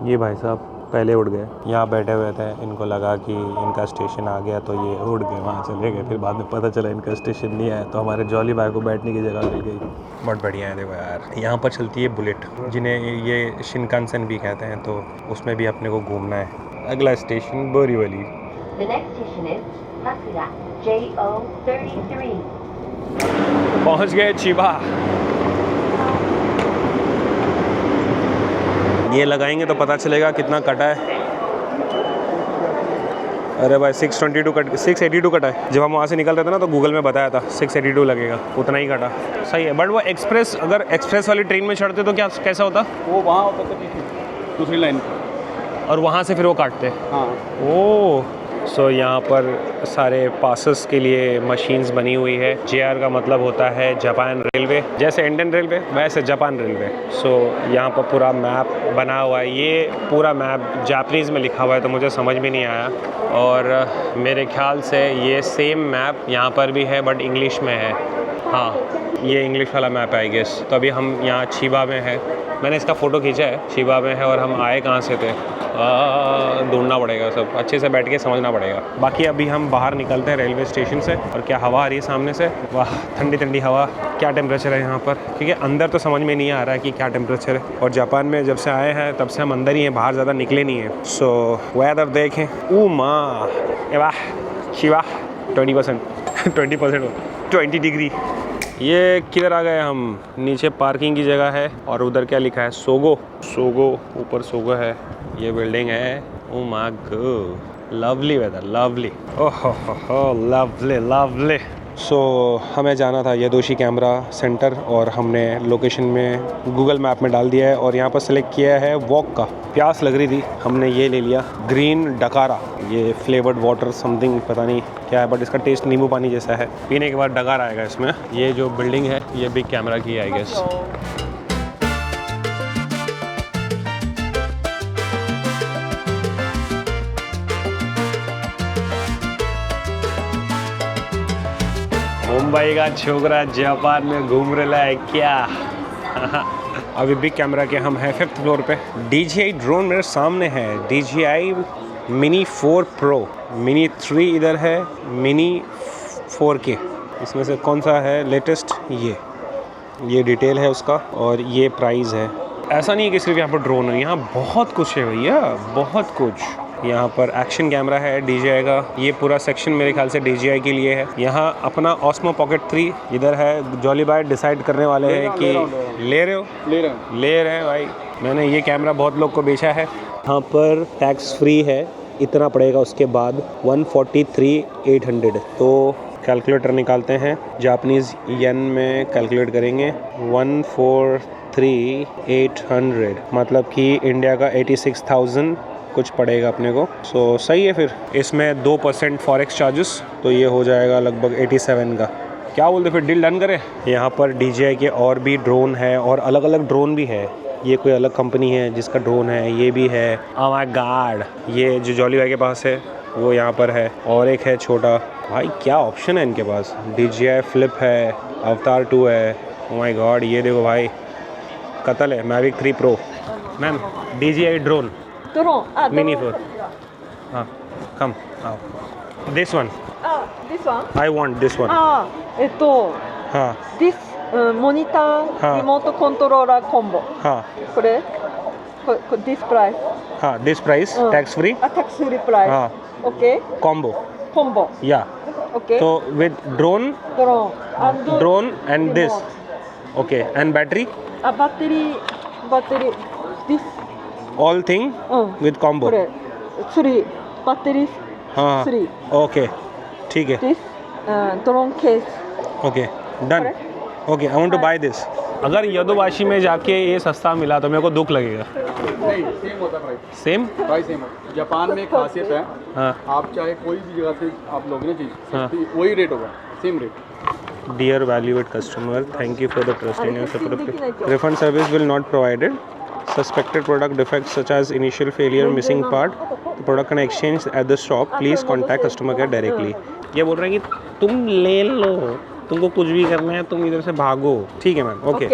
ये भाई साहब पहले उड़ गए, यहाँ बैठे हुए थे। इनको लगा कि इनका स्टेशन आ गया तो ये उड़ गए, वहाँ चले गए। फिर बाद में पता चला इनका स्टेशन नहीं आया, तो हमारे जॉली भाई को बैठने की जगह मिल गई। बहुत बढ़िया है। देखो यार, यहाँ पर चलती है बुलेट, जिन्हें ये शिनकानसेन भी कहते हैं। तो उसमें भी अपने को घूमना है। अगला स्टेशन बोरीवली। पहुँच गए चिबा। ये लगाएंगे तो पता चलेगा कितना कटा है। अरे भाई 682 कटा है। जब हम वहाँ से निकल रहे थे ना तो गूगल में बताया था 682 लगेगा, उतना ही कटा। सही है। बट वो एक्सप्रेस, अगर एक्सप्रेस वाली ट्रेन में चढ़ते तो क्या कैसा होता? वो वहाँ होता था पीछे दूसरी लाइन और वहाँ से फिर वो काटते। हाँ। ओह, सो यहाँ पर सारे पासेस के लिए मशीन्स बनी हुई है। JR का मतलब होता है जापान रेलवे, जैसे इंडियन रेलवे वैसे जापान रेलवे। सो यहाँ पर पूरा मैप बना हुआ है। ये पूरा मैप जापानीज़ में लिखा हुआ है तो मुझे समझ में नहीं आया। और मेरे ख्याल से ये सेम मैप यहाँ पर भी है बट इंग्लिश में है। हाँ, ये इंग्लिश वाला मैप है आई गेस। तो अभी हम यहाँ चिबा में है। मैंने इसका फ़ोटो खींचा है, चिबा में है। और हम आए कहाँ से थे, ढूंढना पड़ेगा, सब अच्छे से बैठ के समझना पड़ेगा। बाकी अभी हम बाहर निकलते हैं रेलवे स्टेशन से। और क्या हवा आ रही है सामने से, वाह ठंडी ठंडी हवा। क्या टेम्परेचर है यहाँ पर, क्योंकि अंदर तो समझ में नहीं आ रहा है कि क्या टेम्परेचर है। और जापान में जब से आए हैं तब से हम अंदर ही हैं, बाहर ज़्यादा निकले नहीं हैं। सो वेदर देखें, ओ माँ, वाह शिवा 20 डिग्री। ये किधर आ गए हम? नीचे पार्किंग की जगह है और उधर क्या लिखा है, सोगो। ऊपर सोगो है, ये बिल्डिंग है। Oh my god, lovely weather, lovely. ओहो हो, लवली। सो हमें जाना था यदोशी कैमरा सेंटर और हमने लोकेशन में गूगल मैप में डाल दिया है और यहाँ पर सेलेक्ट किया है वॉक का। प्यास लग रही थी, हमने ये ले लिया ग्रीन डकारा, ये फ्लेवर्ड वाटर समथिंग पता नहीं क्या है, बट इसका टेस्ट नींबू पानी जैसा है। पीने के बाद डकार आएगा इसमें। ये जो बिल्डिंग है ये बिग कैमरा की है आई गेस। मुंबई का छोकरा जापान में घूम रहा है क्या? अभी बिग कैमरा के हम हैं 5th फ्लोर पे। DJI ड्रोन मेरे सामने है, DJI मिनी 4 Pro, मिनी 3 इधर है, मिनी 4K। इसमें से कौन सा है लेटेस्ट? ये डिटेल है उसका और ये प्राइस है। ऐसा नहीं है कि सिर्फ यहाँ पर ड्रोन है, यहाँ बहुत कुछ है भैया, बहुत कुछ। यहाँ पर एक्शन कैमरा है DJI का, ये पूरा सेक्शन मेरे ख्याल से DJI के लिए है। यहाँ अपना Osmo Pocket 3 इधर है। जॉली बाय डिसाइड करने वाले हैं कि ले रहे हैं भाई। मैंने ये कैमरा बहुत लोग को बेचा है। यहाँ पर टैक्स फ्री है, इतना पड़ेगा उसके बाद 143,800। तो कैलकुलेटर निकालते हैं, जापानीज़ येन में कैलकुलेट करेंगे। 143,800 मतलब कि इंडिया का 86,000 कुछ पड़ेगा अपने को। सो सही है फिर। इसमें 2% फॉरेक्स चार्जेस, तो ये हो जाएगा लगभग 87 का। क्या बोलते फिर, डील डन करें? यहाँ पर DJI के और भी ड्रोन है और अलग अलग ड्रोन भी है। ये कोई अलग कंपनी है जिसका ड्रोन है, ये भी है। ओह माय गॉड, ये जो जॉली भाई के पास है वो यहाँ पर है और एक है छोटा। भाई क्या ऑप्शन है इनके पास। DJI फ्लिप है, अवतार 2 है। ओह माय गॉड, ये देखो भाई कतल है। Mavic 3 Pro। Ma'am DJI drone Mini 4. Come. This one. This one? I want this one. This monitor remote controller combo. これ this price. This price tax free. Tax free price. Okay. Combo. Yeah. Okay. So with drone and this. Okay. And battery. Battery. This. All thing with combo. 3 batteries. 3. Okay. ठीक है. This drone case. Okay. Done. Okay. I want to buy this. अगर यदोबाशी में जाके ये सस्ता मिला तो मेरे को दुख लगेगा। नहीं, सेम होता है प्राइस। सेम? प्राइस सेम होता है। जापान में एक खासियत है, आप चाहे कोई भी जगह से आप लोगे ना चीज़, वही रेट होगा, same rate. Dear valued customer, thank you for the trust in your support. Refund service will not provided. Suspected product defects such as initial failure, missing part, the product can exchange at the shop. Please contact customer care directly. ये बोल रहे हैं कि तुम ले लो, तुमको कुछ भी करना है तुम इधर से भागो। ठीक है ma'am, okay.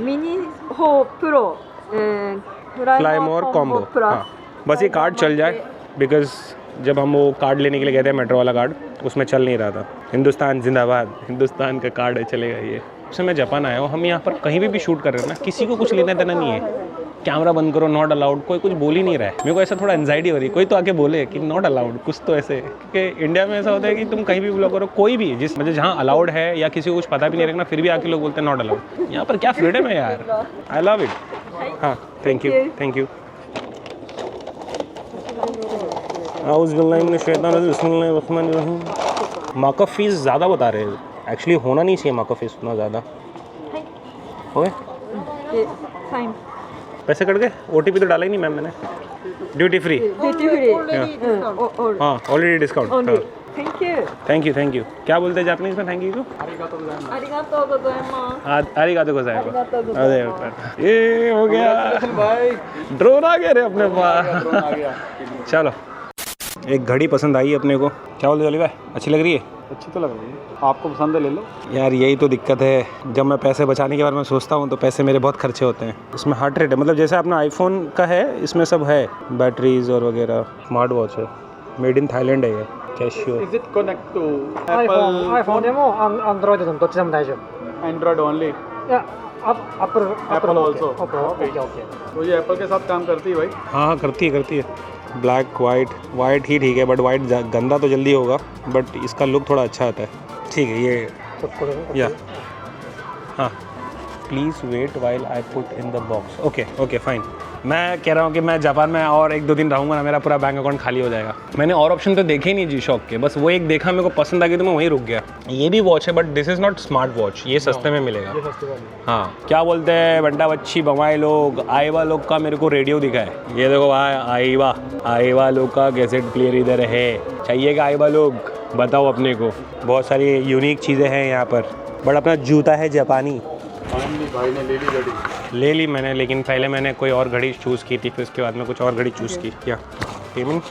Mini 4 Pro. Fly मोर कॉम्बो। हाँ, बस ये कार्ड चल जाए, बिकॉज जब हम वो कार्ड लेने के लिए गए थे मेट्रो वाला कार्ड, उसमें चल नहीं रहा था। हिंदुस्तान जिंदाबाद, हिंदुस्तान का कार्ड है, चलेगा ये। जब से मैं जापान आया हूँ, हम यहाँ पर कहीं भी शूट कर रहे हैं ना, किसी को कुछ लेना देना नहीं है। कैमरा बंद करो, नॉट अलाउड, कोई कुछ बोल ही नहीं रहा है। मेरे को ऐसा थोड़ा एंजाइटी हो रही है, कोई तो आके बोले कि नॉट अलाउड, कुछ तो ऐसे। क्योंकि इंडिया में ऐसा होता है कि तुम कहीं भी ब्लॉग करो, कोई भी जिस मतलब जहाँ अलाउड है या किसी को कुछ पता भी नहीं रखना, फिर भी आके लोग बोलते हैं नॉट अलाउड। यहाँ पर क्या फ्रीडम है यार, आई लव इट। हाँ, थैंक यू। मार्कअप फीस ज़्यादा बता रहे हैं, एक्चुअली होना नहीं चाहिए मार्कअप फीस उतना ज़्यादा। हो गए पैसे कट गए? OTP तो डाला ही नहीं मैम मैंने। Duty free. हाँ, ऑलरेडी डिस्काउंट। Thank you. क्या बोलते हैं जापानीज में थैंक यू को? आरिगातो गोजाइमास। अरे ये हो गया, ड्रोन आ गया रे अपने पास। चलो, एक घड़ी पसंद आई अपने को। क्या बोलते जॉली भाई, अच्छी लग रही है? अच्छी तो लग रही है, आपको पसंद है ले लो यार। यही तो दिक्कत है, जब मैं पैसे बचाने के बारे में सोचता हूँ तो पैसे मेरे बहुत खर्चे होते हैं। इसमें हार्ट रेट है, मतलब जैसे अपना आईफोन का है, इसमें सब है, बैटरीज और वगैरह। स्मार्ट वॉच है, मेड इन थाईलैंड है ये। Cashew. Is it connect to iPhone でも Android でもどっちでも大丈夫。 Android only? いや、Apple also. Okay. तो ये एप्पल के साथ काम करती है भाई? हाँ, करती है। ब्लैक वाइट ही ठीक है, बट वाइट गंदा तो जल्दी होगा, बट इसका लुक थोड़ा अच्छा आता है। ठीक है ये, या हाँ, please wait while I put in the box. Okay fine. मैं कह रहा हूँ कि मैं जापान में और 1-2 दिन रहूँगा ना, मेरा पूरा बैंक अकाउंट खाली हो जाएगा। मैंने और ऑप्शन तो देखे ही नहीं जी शॉक के, बस वो एक देखा, मेरे को पसंद आ गई तो मैं वहीं रुक गया। ये भी वॉच है but this is not smart watch, ये सस्ते में मिलेगा। हाँ, क्या बोलते हैं बंटा बच्ची बवाई लोग, आईवा लोग का मेरे को रेडियो दिखा है। ये देखो भाई, आईवा लोग का कैसेट प्लेयर इधर है। चाहिएगा आईवा लोग, बताओ अपने को। बहुत सारी यूनिक चीज़ें हैं यहाँ पर। बट अपना जूता है जापानी। भाई ने ले ली घड़ी। ले ली मैंने, लेकिन पहले मैंने कोई और घड़ी चूज़ की थी, फिर उसके बाद में कुछ और घड़ी चूज़ की। क्या पेमेंट?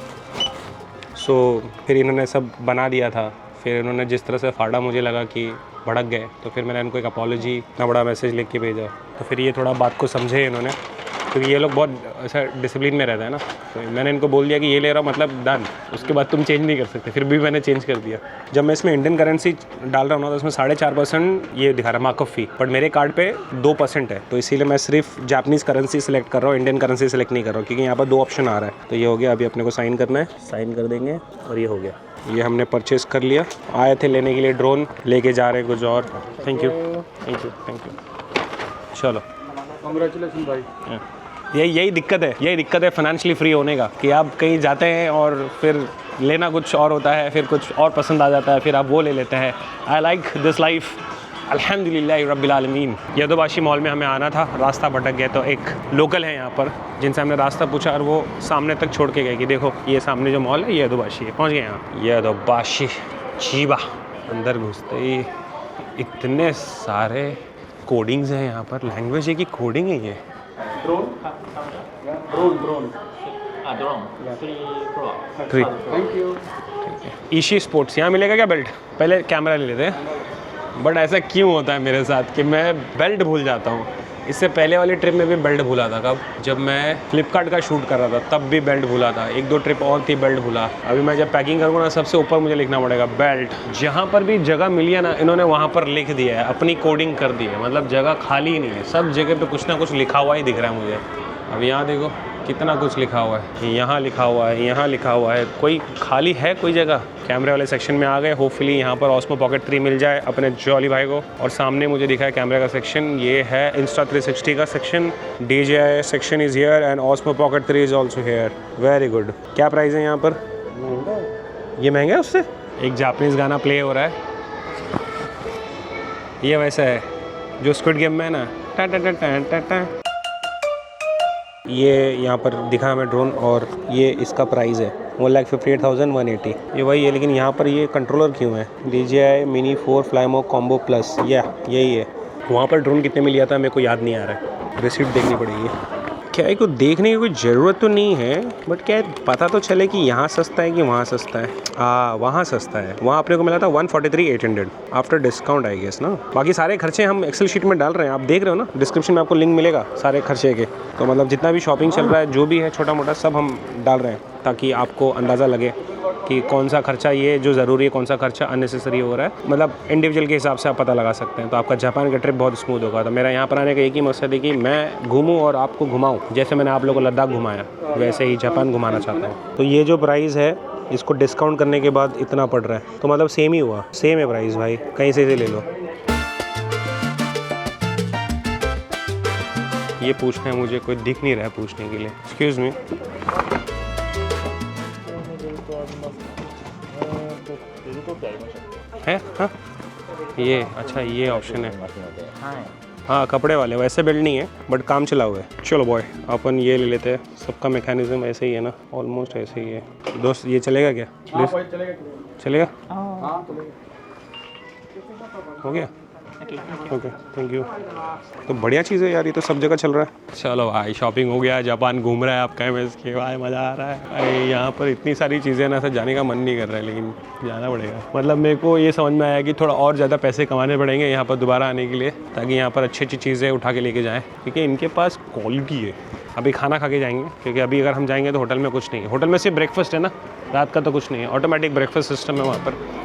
सो फिर इन्होंने सब बना दिया था, फिर इन्होंने जिस तरह से फाड़ा मुझे लगा कि भड़क गए, तो फिर मैंने इनको एक अपॉलॉजी इतना बड़ा मैसेज लिख के भेजा। तो फिर ये थोड़ा बात को समझे इन्होंने, क्योंकि ये लोग बहुत ऐसा डिसिप्लिन में रहता है ना। तो मैंने इनको बोल दिया कि ये ले रहा हूँ मतलब डन, उसके बाद तुम चेंज नहीं कर सकते। फिर भी मैंने चेंज कर दिया। जब मैं इसमें इंडियन करेंसी डाल रहा हूँ ना, तो उसमें 4.5% ये दिखा रहा है मार्कअप फ़ी, बट मेरे कार्ड पे 2% है। तो इसीलिए मैं सिर्फ जापानीज़ करेंसी सेलेक्ट कर रहा हूँ, इंडियन करेंसी सेलेक्ट नहीं कर रहा हूँ, क्योंकि यहाँ पर 2 ऑप्शन आ रहा है। तो ये हो गया, अभी अपने को साइन करना है, साइन कर देंगे और ये हो गया। ये हमने परचेज़ कर लिया। आए थे लेने के लिए ड्रोन, लेके जा रहे हैं कुछ और। Thank you. चलो, कांग्रेचुलेसन भाई। यही दिक्कत है फाइनेंशियली फ्री होने का, कि आप कहीं जाते हैं और फिर लेना कुछ और होता है, फिर कुछ और पसंद आ जाता है, फिर आप वो ले लेते हैं। आई लाइक दिस लाइफ, अल्हम्दुलिल्लाह रब्बिल आलमीन। यदोबाशी मॉल में हमें आना था, रास्ता भटक गया, तो एक लोकल है यहाँ पर जिनसे हमने रास्ता पूछा और वो सामने तक छोड़ के गए कि देखो ये सामने जो मॉल है ये यदोबाशी है। पहुँच गए यहाँ, यदोबाशी चीबा। अंदर घुसते ही इतने सारे कोडिंग्स हैं यहाँ पर, लैंग्वेज है कि कोडिंग है ये। Drone 3 thank you. Ishi sports. यहाँ मिलेगा क्या बेल्ट? पहले कैमरा ले लेते हैं। बट ऐसा क्यों होता है मेरे साथ कि मैं बेल्ट भूल जाता हूँ? इससे पहले वाली ट्रिप में भी बेल्ट भूला था। कब? जब मैं फ्लिपकार्ट का शूट कर रहा था तब भी बेल्ट भूला था। 1-2 ट्रिप और थी, बेल्ट भूला। अभी मैं जब पैकिंग करूँगा ना, सबसे ऊपर मुझे लिखना पड़ेगा बेल्ट। जहाँ पर भी जगह मिली है ना, इन्होंने वहाँ पर लिख दिया है, अपनी कोडिंग कर दी है। मतलब जगह खाली नहीं है, सब जगह पे कुछ ना कुछ लिखा हुआ ही दिख रहा है मुझे। अब यहाँ देखो कितना कुछ लिखा हुआ है, यहाँ लिखा हुआ है, यहाँ लिखा हुआ है। कोई खाली है कोई जगह? कैमरे वाले सेक्शन में आ गए। होपफुली यहाँ पर ऑस्मो पॉकेट 3 मिल जाए अपने जॉली भाई को। और सामने मुझे दिखा है कैमरे का सेक्शन, ये है इंस्टा 360 का section. DJI section is here and osmo pocket 3 is also here. Very good. क्या प्राइस है यहाँ पर? ये महंगा है उससे? एक जापानीज़ गाना प्ले हो रहा है, ये वैसा है जो स्क्विड गेम में है ना, टा टा टा टा टा टा। ये यहाँ पर दिखा हमें ड्रोन, और ये इसका प्राइस है 1,58,180। ये वही है, लेकिन यहाँ पर ये कंट्रोलर क्यों है? DJI Mini 4 Flymo Combo Plus, यही है। वहाँ पर ड्रोन कितने में लिया था मेरे को याद नहीं आ रहा है, रिसिप्ट देखनी पड़ेगी। क्या है, को देखने की कोई ज़रूरत तो नहीं है, बट क्या है, पता तो चले कि यहाँ सस्ता है कि वहाँ सस्ता है। वहाँ सस्ता है। वहाँ अपने को मिला था 143,800 आफ्टर डिस्काउंट आई गेस ना। बाकी सारे खर्चे हम एक्सेल शीट में डाल रहे हैं, आप देख रहे हो ना, डिस्क्रिप्शन में आपको लिंक मिलेगा सारे खर्चे के। तो मतलब जितना भी शॉपिंग चल रहा है, जो भी है छोटा मोटा, सब हम डाल रहे हैं, ताकि आपको अंदाज़ा लगे कि कौन सा खर्चा ये जो ज़रूरी है, कौन सा खर्चा अननेसेसरी हो रहा है। मतलब इंडिविजुअल के हिसाब से आप पता लगा सकते हैं। तो आपका जापान का ट्रिप बहुत स्मूथ होगा। तो मेरा यहाँ पर आने का एक ही मकसद है कि मैं घूमूँ और आपको घुमाऊँ। जैसे मैंने आप लोगों को लद्दाख घुमाया, वैसे ही जापान घुमाना चाहता हूँ। तो ये जो प्राइस है, इसको डिस्काउंट करने के बाद इतना पड़ रहा है, तो मतलब सेम ही हुआ, सेम है प्राइस भाई, कहीं से ले लो। ये पूछना है मुझे, कोई दिख नहीं रहा है पूछने के लिए। एक्सक्यूज़ मी, है? हाँ, ये अच्छा, ये ऑप्शन है। हाँ, कपड़े वाले, वैसे बेल्ट नहीं है बट काम चला हुआ है। चलो बॉय, अपन ये ले लेते हैं। सबका मैकेनिज्म ऐसे ही है ना, ऑलमोस्ट ऐसे ही है। दोस्त, ये चलेगा क्या? चलेगा? हो गया? Okay, thank you. तो बढ़िया चीज़ है यार, ये तो सब जगह चल रहा है। चलो भाई, शॉपिंग हो गया, जापान घूम रहा है आपका MS के भाई, मज़ा आ रहा है। अरे यहाँ पर इतनी सारी चीज़ें ना, सर जाने का मन नहीं कर रहा है, लेकिन जाना पड़ेगा। मतलब मेरे को ये समझ में आया कि थोड़ा और ज़्यादा पैसे कमाने पड़ेंगे यहाँ पर दोबारा आने के लिए, ताकि यहाँ पर अच्छी अच्छी चीज़ें उठा के लेके जाएँ, क्योंकि इनके पास क्वालिटी है। अभी खाना खा के जाएंगे, क्योंकि अभी अगर हम जाएंगे तो होटल में कुछ नहीं है। होटल में सिर्फ ब्रेकफास्ट है ना, रात का तो कुछ नहीं है। ऑटोमेटिक ब्रेकफास्ट सिस्टम है वहाँ पर।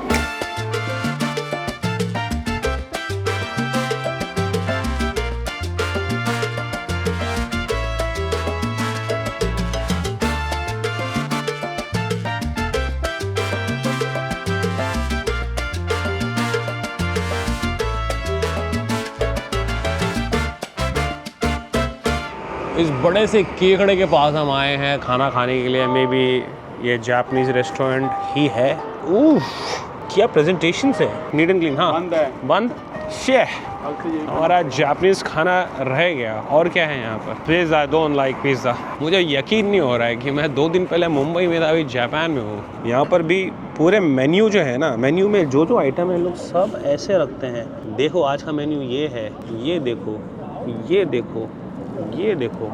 इस बड़े से केकड़े के पास हम आए हैं खाना खाने के लिए। मे बी ये जापानीज रेस्टोरेंट ही है। उफ, क्या प्रेजेंटेशन है। Neat and clean. हाँ बंद है। बंद। शे हमारा जापानीज खाना रह गया। और क्या है यहाँ पर? Pizza, don't like pizza. मुझे यकीन नहीं हो रहा है कि मैं 2 दिन पहले मुंबई में था, अभी जापान में हूँ। यहाँ पर भी पूरे मेन्यू जो है ना, मेन्यू में जो जो आइटम है लोग सब ऐसे रखते हैं। देखो आज का मेन्यू ये है, ये देखो, ये देखो, ये देखो।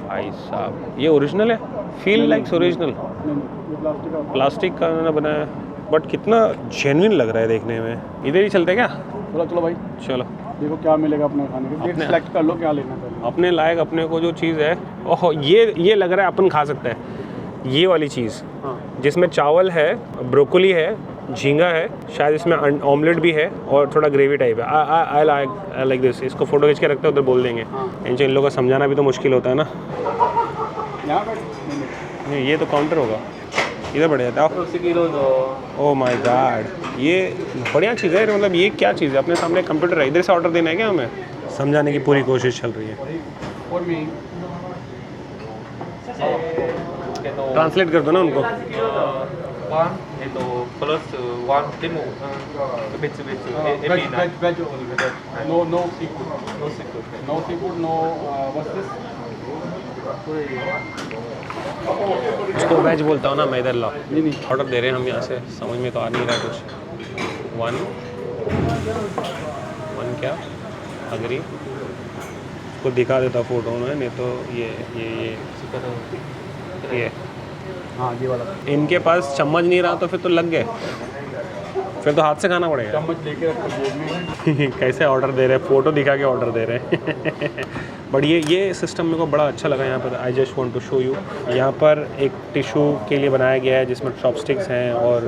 भाई साहब ये ओरिजिनल है। Feel likes original. प्लास्टिक का उन्होंने बनाया है, बट कितना जेन्युइन लग रहा है देखने में। इधर ही चलते क्या? चलो भाई, चलो देखो क्या मिलेगा अपने खाने को। अपने- सिलेक्ट कर लो क्या लेना है। अपने लायक अपने को जो चीज़ है। ओहो, ये लग रहा है अपन खा सकते हैं। ये वाली चीज़ जिसमें चावल है, ब्रोकोली है, झींगा है, शायद इसमें ऑमलेट भी है और थोड़ा ग्रेवी टाइप है। I like this. इसको फोटो खींच के रखते हैं, उधर बोल देंगे। इन लोगों को समझाना भी तो मुश्किल होता है ना। यहाँ पर नहीं, ये तो काउंटर होगा। इधर बढ़िया था। ओह माय गॉड, ये बढ़िया चीज़ है। मतलब ये क्या चीज़ है? अपने सामने कंप्यूटर है, इधर से ऑर्डर देना है क्या हमें? समझाने की पूरी कोशिश चल रही है। ट्रांसलेट कर दो ना उनको। उसको वेज बोलता हूँ ना मैं, इधर लाओ। ऑर्डर दे रहे हैं हम यहाँ से, समझ में तो आ नहीं रहा कुछ। वन क्या अगरी उसको दिखा देता फ़ोटो में, नहीं तो ये हाँ ये वाला इनके पास चम्मच नहीं रहा तो फिर तो लग गए, फिर तो हाथ से खाना पड़ेगा। चम्मच लेके रखो जेब में। कैसे ऑर्डर दे रहे हैं, फ़ोटो दिखा के ऑर्डर दे रहे हैं। बट ये सिस्टम मेरे को बड़ा अच्छा लगा यहाँ पर। I just want to show you. यहाँ पर एक टिशू के लिए बनाया गया है जिसमें चॉपस्टिक्स हैं और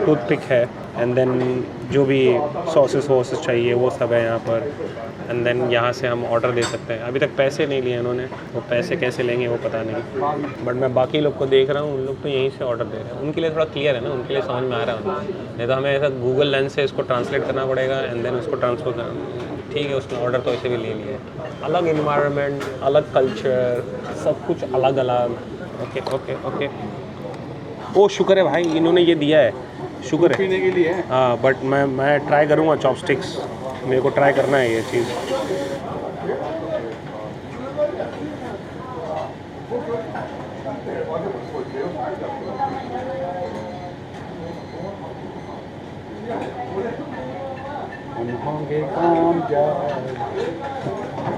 टूथपिक है। एंड देन जो भी सॉसेस वॉसेस चाहिए वो सब है यहाँ पर। एंड देन यहाँ से हम ऑर्डर दे सकते हैं। अभी तक पैसे नहीं लिए इन्होंने, वो पैसे कैसे लेंगे वो पता नहीं। बट मैं बाकी लोग को देख रहा हूँ, उन लोग तो यहीं से ऑर्डर दे रहे हैं। उनके लिए थोड़ा क्लियर है ना, उनके लिए समझ में आ रहा है। नहीं तो हमें ऐसा गूगल लेंस से इसको ट्रांसलेट करना पड़ेगा एंड देन उसको ट्रांसफर करना। ठीक है, उसने ऑर्डर तो ऐसे भी ले लिया है। अलग इन्वायरमेंट, अलग कल्चर, सब कुछ अलग अलग। Okay okay okay. ओ शुक्र है भाई इन्होंने ये दिया है, शुक्र है। पीने के लिए है। हाँ बट मैं ट्राई करूँगा चॉपस्टिक्स, मेरे को ट्राई करना है ये चीज़।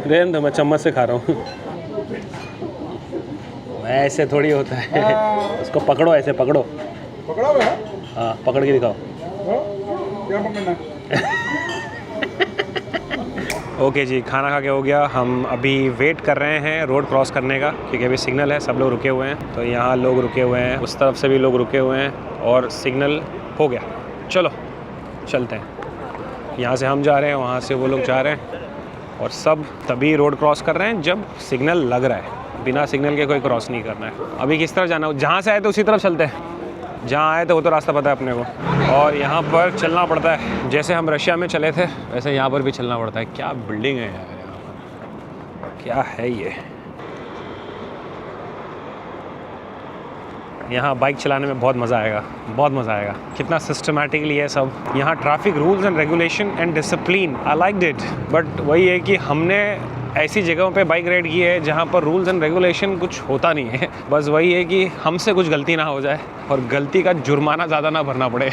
रहने दो, मैं चम्मच से खा रहा हूँ। ऐसे थोड़ी होता है। उसको पकड़ो, ऐसे पकड़ो। पकड़ा हुआ है। हाँ पकड़ के दिखाओ। क्या पकड़ना? ओके जी, खाना खा के हो गया। हम अभी वेट कर रहे हैं रोड क्रॉस करने का, क्योंकि अभी सिग्नल है, सब लोग रुके हुए हैं। तो यहाँ लोग रुके हुए हैं, उस तरफ से भी लोग रुके हुए हैं और सिग्नल हो गया। चलो चलते हैं। यहाँ से हम जा रहे हैं, वहाँ से वो लोग जा रहे हैं और सब तभी रोड क्रॉस कर रहे हैं जब सिग्नल लग रहा है। बिना सिग्नल के कोई क्रॉस नहीं करना है। अभी किस तरफ जाना है? जहाँ से आए थे उसी तरफ चलते हैं। जहाँ आए थे वो तो रास्ता पता है अपने को। और यहाँ पर चलना पड़ता है, जैसे हम रशिया में चले थे वैसे यहाँ पर भी चलना पड़ता है। क्या बिल्डिंग है यार यहाँ पर, क्या है ये। यहाँ बाइक चलाने में बहुत मज़ा आएगा, बहुत मज़ा आएगा। कितना सिस्टमेटिकली है सब। यहाँ traffic rules and regulation and discipline, I like it. But वही है कि हमने ऐसी जगहों पे बाइक राइड की है जहाँ पर रूल्स एंड रेगुलेशन कुछ होता नहीं है। बस वही है कि हमसे कुछ गलती ना हो जाए और गलती का जुर्माना ज़्यादा ना भरना पड़े।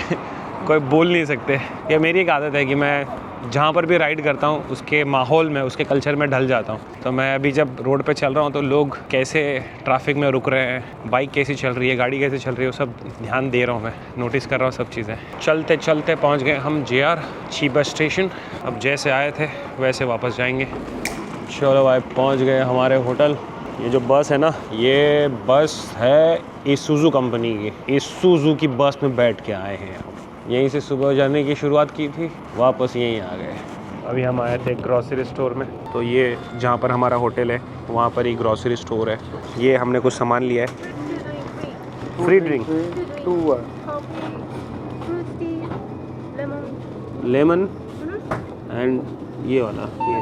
कोई बोल नहीं सकते। ये मेरी एक आदत है कि मैं जहाँ पर भी राइड करता हूँ उसके माहौल में, उसके कल्चर में ढल जाता हूँ। तो मैं अभी जब रोड पे चल रहा हूँ तो लोग कैसे ट्रैफिक में रुक रहे हैं, बाइक कैसी चल रही है, गाड़ी कैसे चल रही है, वो सब ध्यान दे रहा हूँ, मैं नोटिस कर रहा हूँ सब चीज़ें। चलते चलते पहुँच गए हम JR ची बस स्टेशन। अब जैसे आए थे वैसे वापस जाएंगे। चलो भाई पहुँच गए हमारे होटल। ये जो बस है ना, ये बस है इसूज़ू कंपनी की। इसूज़ू की बस में बैठ के आए हैं। यहीं से सुबह जाने की शुरुआत की थी, वापस यहीं आ गए। अभी हम आए थे ग्रॉसरी स्टोर में। तो ये जहाँ पर हमारा होटल है वहाँ पर ही ग्रॉसरी स्टोर है। ये हमने कुछ सामान लिया है। फ्री ड्रिंक 2 लेमन एंड ये वाला ये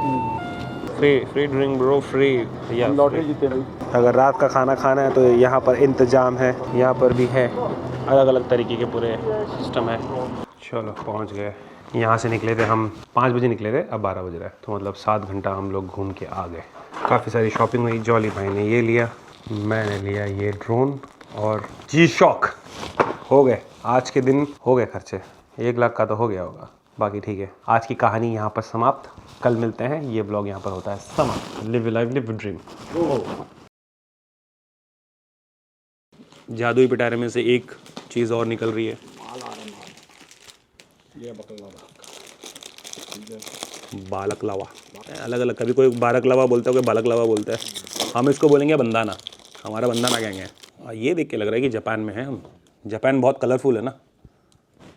फ्री ड्रिंक ब्रो, फ्री। या लॉटरी जीते भाई। अगर रात का खाना खाना है तो यहाँ पर इंतज़ाम है, यहाँ पर भी है, अलग अलग तरीके के पूरे सिस्टम है। चलो पहुँच गए। यहाँ से निकले थे हम 5 बजे निकले थे, अब 12 बज रहा है, तो मतलब 7 घंटा हम लोग घूम के आ गए। काफ़ी सारी शॉपिंग हुई। जॉली भाई ने ये लिया, मैंने लिया ये ड्रोन और जी शॉक। हो गए आज के दिन, हो गए खर्चे। 1 लाख का तो हो गया होगा, बाकी ठीक है। आज की कहानी यहाँ पर समाप्त, कल मिलते हैं। ये ब्लॉग यहाँ पर होता है समाप्त। Live life, live dream. जादुई पिटारे में से एक चीज़ और निकल रही है। बालकलावा, अलग अलग, कभी कोई बारकलावा बोलता है, कोई बालकलावा बोलता है। हम इसको बोलेंगे बंदाना, हमारा बंदाना गैंग है। ये देख के लग रहा है कि जापान में है हम। जापान बहुत कलरफुल है ना।